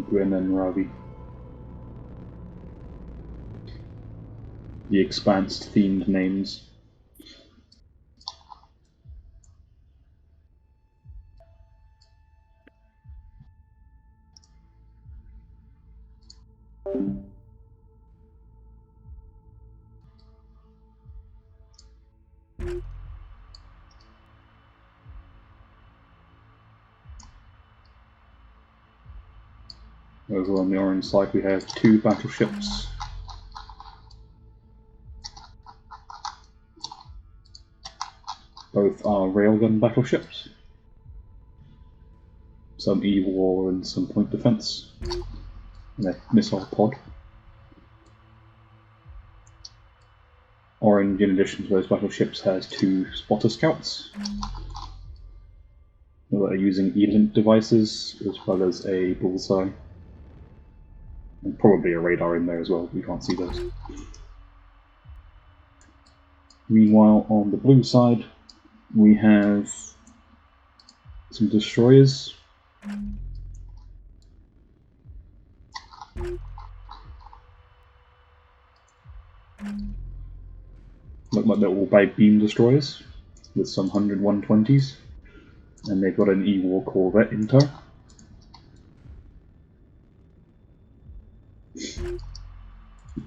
Gwen and Ravi. The Expanse themed names. Over on the orange side we have 2 battleships. Both are railgun battleships. Some E-War and some point defense. And a missile pod. Orange, in addition to those battleships, has 2 spotter scouts that are using E-Link devices, as well as a bullseye. And probably a radar in there as well, we can't see those. Meanwhile, on the blue side, we have some destroyers. Look like they're all by beam destroyers, with some 100-120s. And they've got an E-War corvette in tow.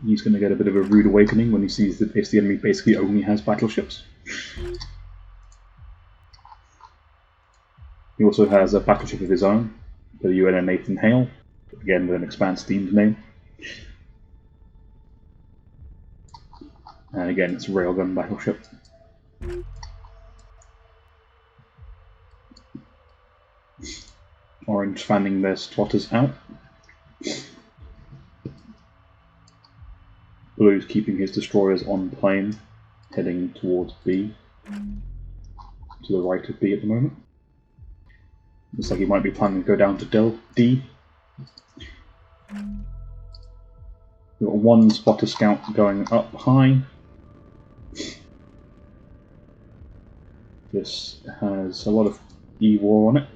He's going to get a bit of a rude awakening when he sees that the enemy basically only has battleships. He also has a battleship of his own, the UNN Nathan Hale, again with an Expanse themed name. And again, it's a railgun battleship. Orange fanning their spotters out. Blue's keeping his destroyers on plane, heading towards B. To the right of B at the moment. Looks like he might be planning to go down to D. We've got 1 spotter scout going up high. This has a lot of E-War on it.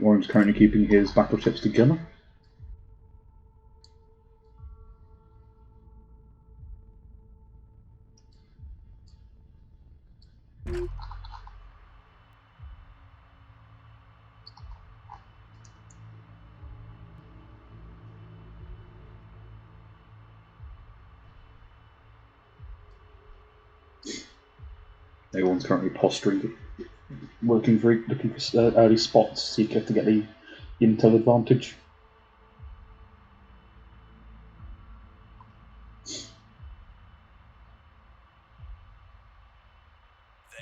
Orange currently keeping his battleships together. Everyone's currently posturing, looking for early spots, seeker to get the intel advantage. The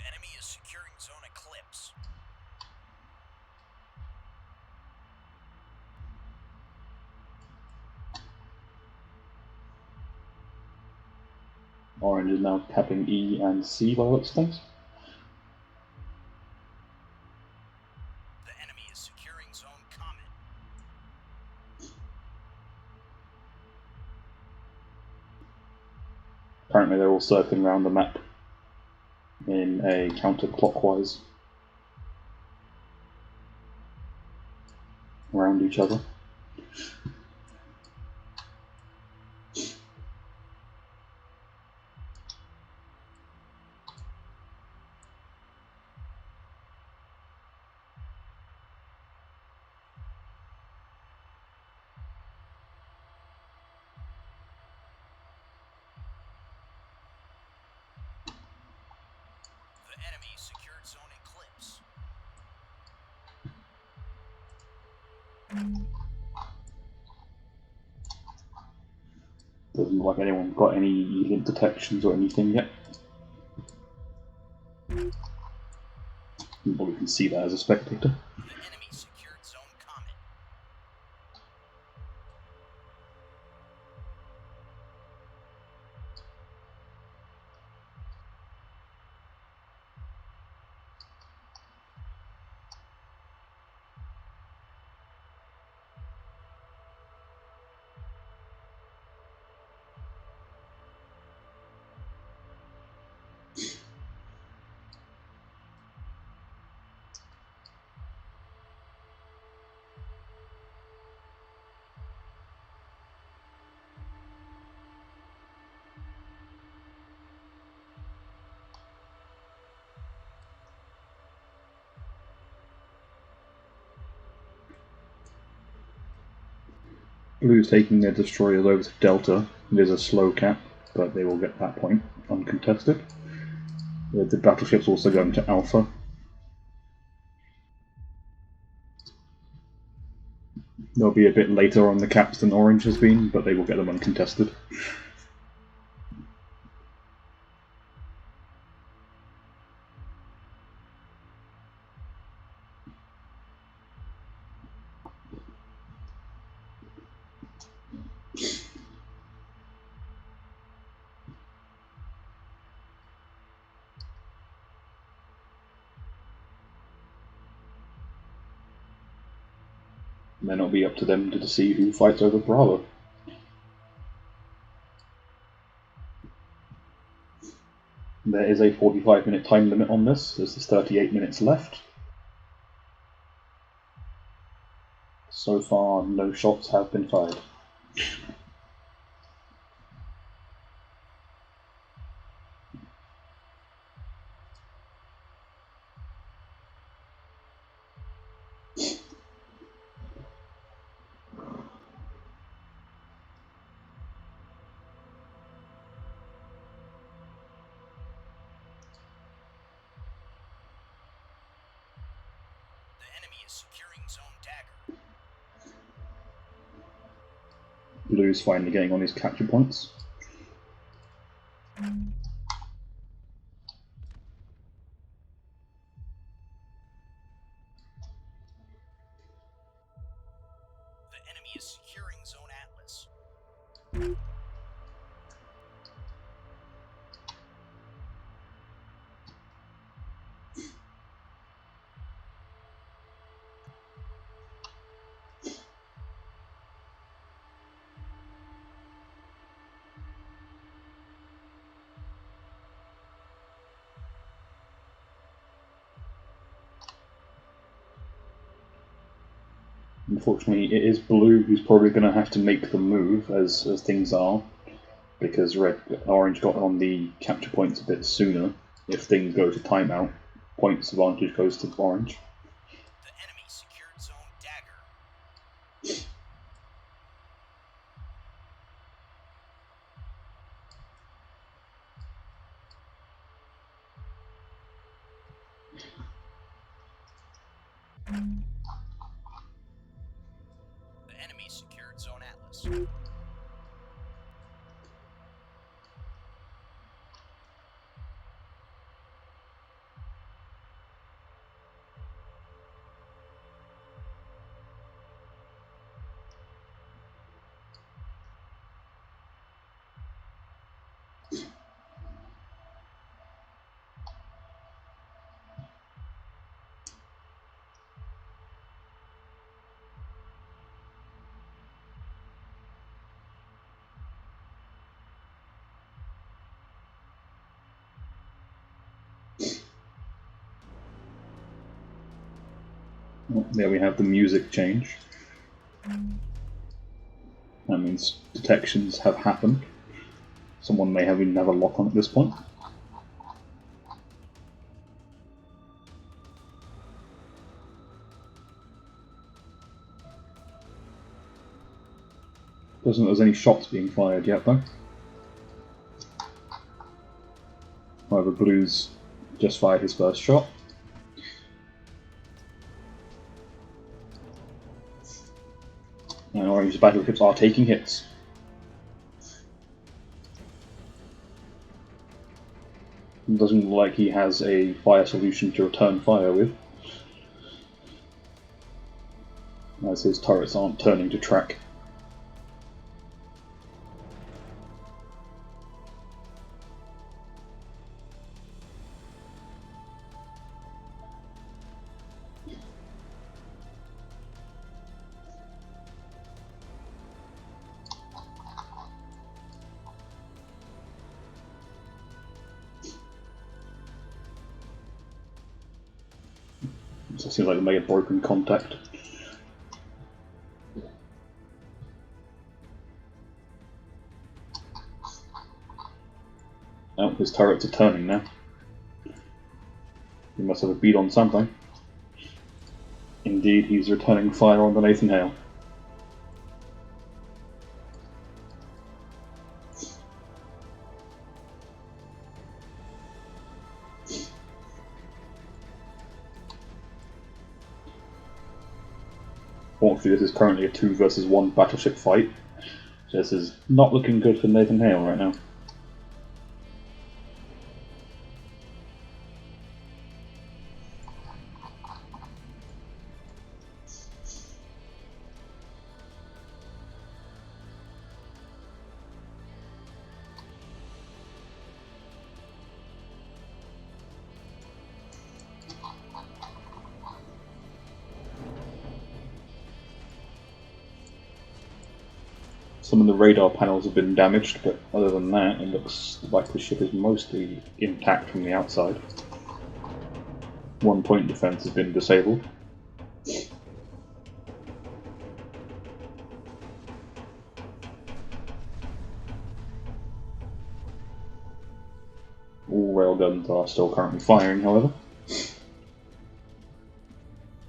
enemy is securing zone Eclipse. Orange is now capping E and C by the looks of things. The enemy is securing zone Comet. Apparently they're all circling around the map in a counterclockwise around each other. The enemy secured zone Eclipse. Doesn't look like anyone got any elite detections or anything yet. You probably can see that as a spectator. The enemy secured Zone Comet. Blue's taking their destroyers over to Delta. It is a slow cap, but they will get that point uncontested. The battleship's also going to Alpha. They'll be a bit later on the caps than Orange has been, but they will get them uncontested. And then it'll be up to them to see who fights over Bravo. There is a 45-minute time limit on this, as there's 38 minutes left. So far, no shots have been fired. The enemy is securing Zone Dagger. Blue's finally getting on his capture points. The enemy is securing Zone Atlas. Unfortunately, it is Blue who's probably going to have to make the move, as things are, because Orange got on the capture points a bit sooner. If things go to timeout, points advantage goes to Orange. The enemy secured Zone Dagger. The enemy secured Zone Atlas. There we have the music change. That means detections have happened. Someone may have even have a lock on at this point. Doesn't look like there's any shots being fired yet though. However, Blue's just fired his first shot. And Orange's battleships are taking hits. Doesn't look like he has a fire solution to return fire with, as his turrets aren't turning to track. So it seems like they may have broken contact. Oh, his turrets are turning now. He must have a beat on something. Indeed, he's returning fire on the Nathan Hale. Fortunately, this is currently a 2 versus 1 battleship fight. So this is not looking good for Nathan Hale right now. Some of the radar panels have been damaged, but other than that, it looks like the ship is mostly intact from the outside. 1 point defense has been disabled. All railguns are still currently firing, however.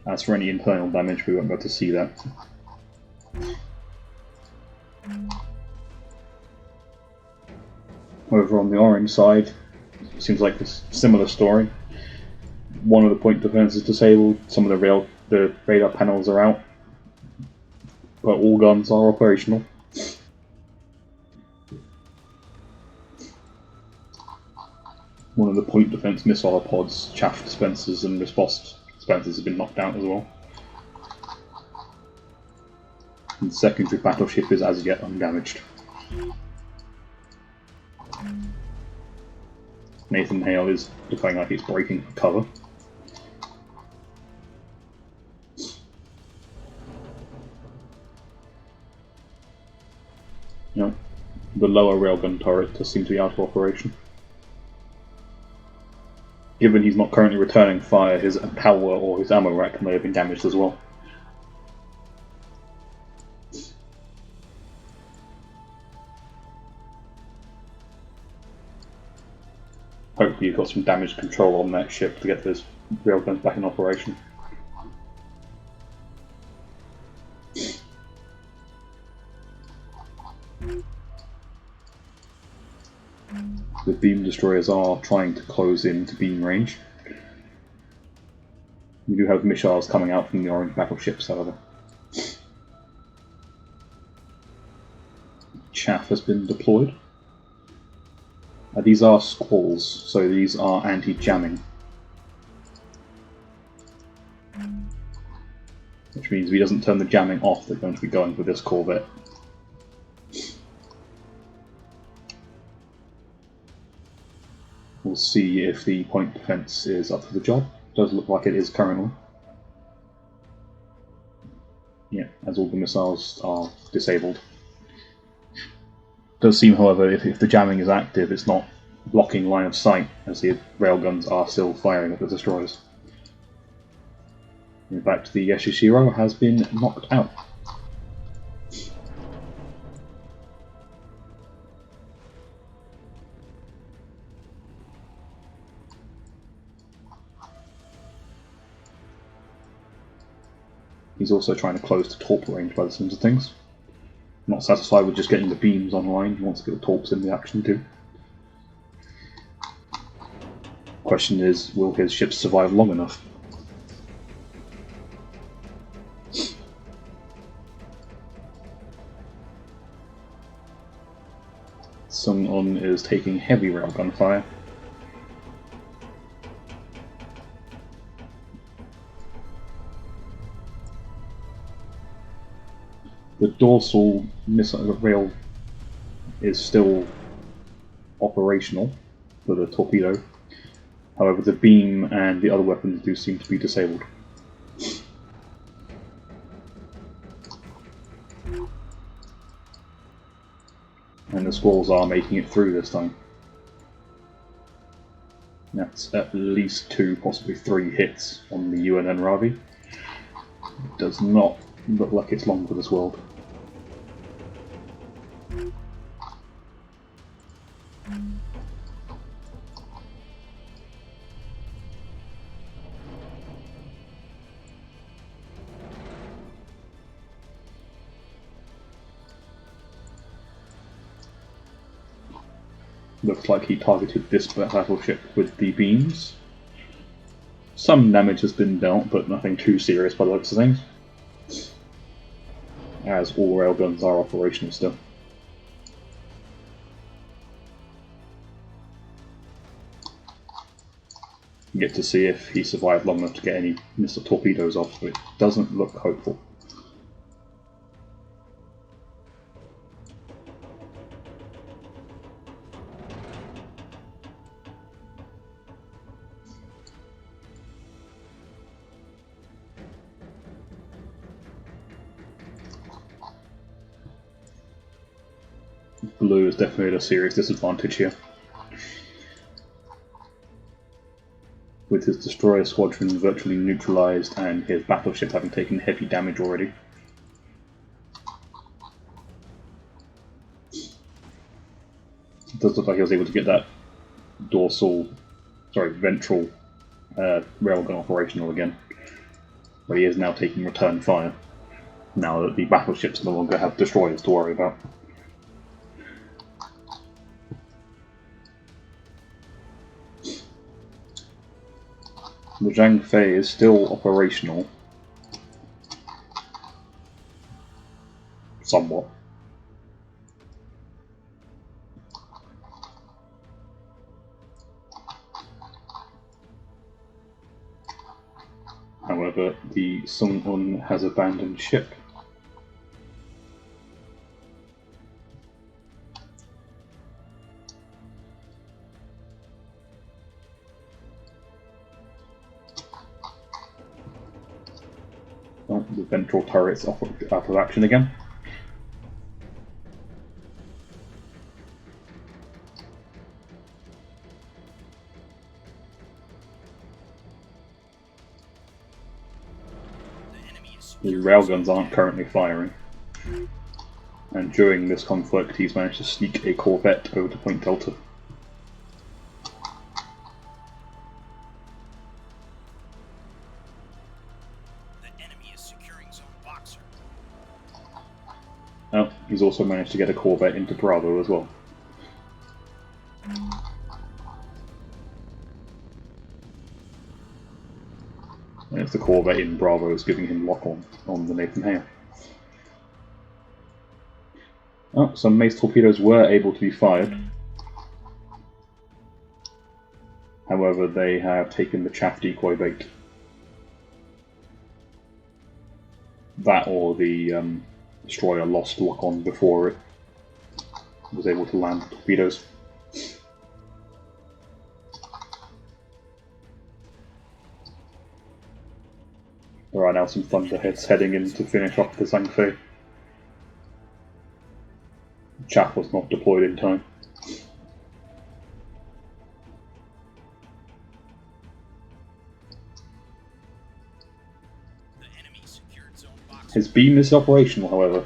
As for any internal damage, we won't be able to see that. Over on the orange side, it seems like a similar story. One of the point defense is disabled, some of the radar panels are out, but all guns are operational. One of the point defense missile pods, chaff dispensers and response dispensers have been knocked out as well. And the secondary battleship is as yet undamaged. Nathan Hale is looking like it's breaking for cover. No, the lower railgun turret does seem to be out of operation. Given he's not currently returning fire, his power or his ammo rack may have been damaged as well. Hopefully you've got some damage control on that ship to get those railguns back in operation. The beam destroyers are trying to close in to beam range. We do have missiles coming out from the orange battleships, however. Chaff has been deployed. These are squalls, so these are anti-jamming. Which means if he doesn't turn the jamming off, they're going to be going for this corvette. We'll see if the point defense is up to the job. Does look like it is currently. Yeah, as all the missiles are disabled. Does seem, however, if the jamming is active, it's not blocking line of sight, as the railguns are still firing at the destroyers. In fact, the Yeshishiro has been knocked out. He's also trying to close the torp range by the sounds of things. Not satisfied with just getting the beams online, he wants to get the torps in the action too. Question is, will his ships survive long enough? Sun-On is taking heavy railgun fire. The dorsal missile rail is still operational for the torpedo. However, the beam and the other weapons do seem to be disabled. And the squalls are making it through this time. That's at least 2, possibly 3 hits on the UNN Ravi. It does not look like it's long for this world. Looks like he targeted this battleship with the beams. Some damage has been dealt, but nothing too serious by the looks of things. As all railguns are operational still. You get to see if he survived long enough to get any missile torpedoes off, but it doesn't look hopeful. Blue is definitely at a serious disadvantage here. With his destroyer squadron virtually neutralised and his battleship having taken heavy damage already. It does look like he was able to get that ventral railgun operational again. But he is now taking return fire, now that the battleships no longer have destroyers to worry about. The Zhang Fei is still operational. Somewhat. However, the Sun Un has abandoned ship. Oh, the ventral turret's out of action again. The railguns aren't currently firing. And during this conflict, he's managed to sneak a corvette over to Point Delta. Oh, he's also managed to get a corvette into Bravo as well. And it's the corvette in Bravo is giving him lock on the Nathan Hale. Oh, some mace torpedoes were able to be fired. However, they have taken the chaff decoy bait. That or the destroyer lost lock on before it was able to land torpedoes. There are now some thunderheads heading in to finish off the Zhang Fei. Chaff was not deployed in time. His beam is operational, however.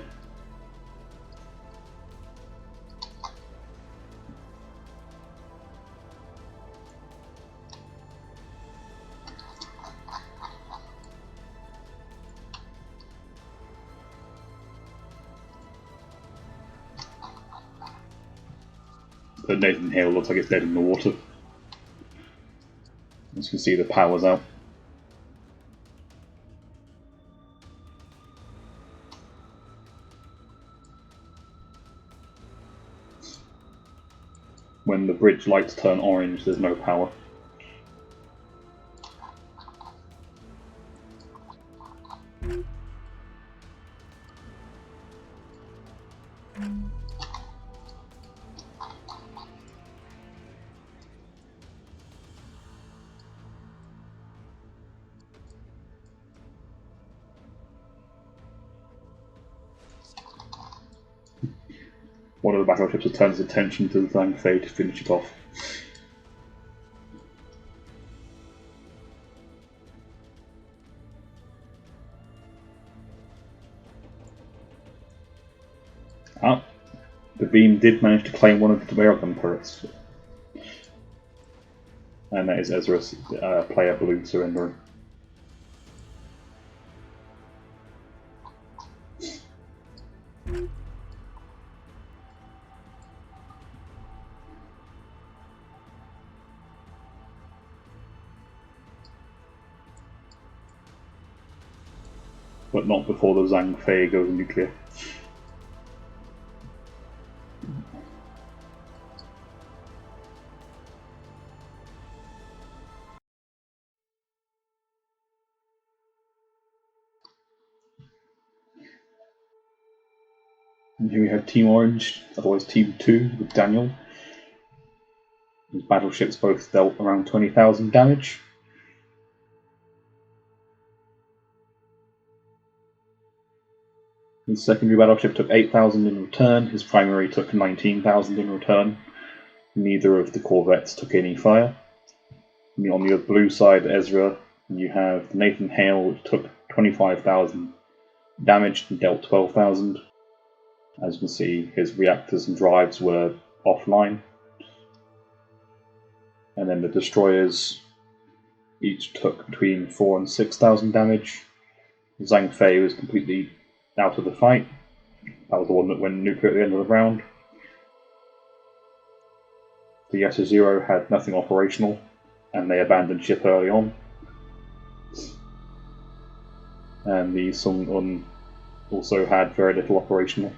But Nathan Hale looks like it's dead in the water. As you can see, the power's out. When the bridge lights turn orange, there's no power. One of the battleships turns attention to the Zhang Fei to finish it off. Ah, the beam did manage to claim one of the railgun turrets. And that is Ezra's player blue surrendering. But not before the Zhang Fei goes nuclear. And here we have Team Orange, otherwise Team 2 with Daniel. His battleships both dealt around 20,000 damage. His secondary battleship took 8,000 in return, his primary took 19,000 in return. Neither of the corvettes took any fire. And on the blue side, Ezra, you have the Nathan Hale, which took 25,000 damage and dealt 12,000. As you can see, his reactors and drives were offline. And then the destroyers each took between 4,000 and 6,000 damage. Zhang Fei was completely out of the fight. That was the one that went nuclear at the end of the round. The Yasuzero had nothing operational, and they abandoned ship early on. And the Sung Un also had very little operational.